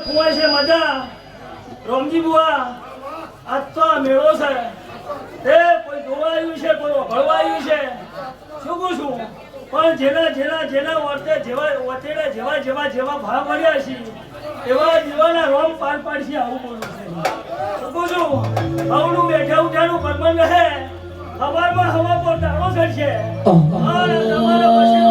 કુંવર છે મજા રોમજી બુઆ આજ તો આ મેળો છે તે કોઈ જોવા આવ્યું છે કોઈ ભળવા આવ્યું છે શું કહું છું પણ જેના વર્તે જેવા ભાવ મળ્યા છે એવા જીવાના રોમ પાર પાડશે આવું બોલું છે શું કહું છું ભાવનું બેઠા ઉઠાનું પરમન રહે હવામાં હવા પર દાણો ચડશે અને તમારા પછી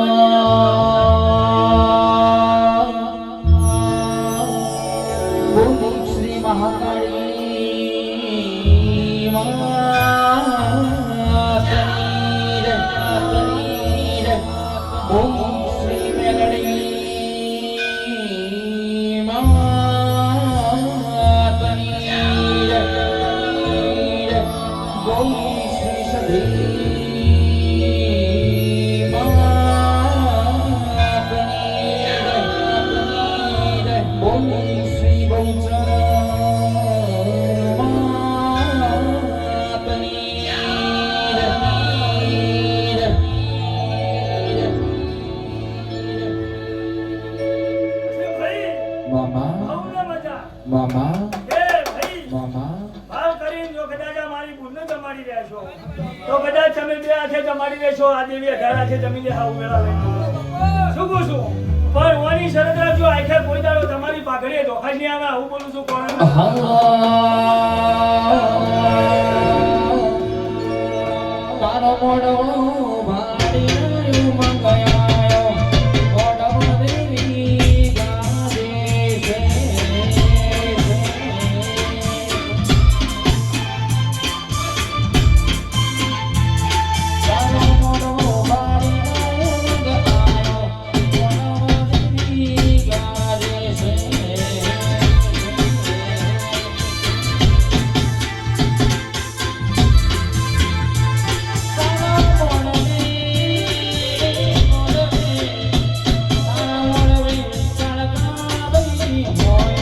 શ્રી મહાકાળી ઓમ શ્રી મેલડી માતની ઓમ શ્રી સધી માતની ઓમ શ્રી બહુચર મામા એ ભાઈ મામા ભાવ કરીને જો કદાચ આ મારી ભૂલને જમાડી રહ્યા છો તો કદાચ તમે બે હાથે જમાડી દેશો આ દેવી 18 હાથે જમીને હાવ વેળા લઈ શું કહું છું પણ ઓની શરત રાખજો આખે કોઈ દાડો તમારી પાઘડીએ ધોખા નહીં આવે હું બોલું છું કોણ તારો મોડો ભાડી મંગયાયો ઓડો દેવી ગાદે છે તારો મોડો ભાડી મંગયાયો ઓડો દેવી ગાદે છે મોય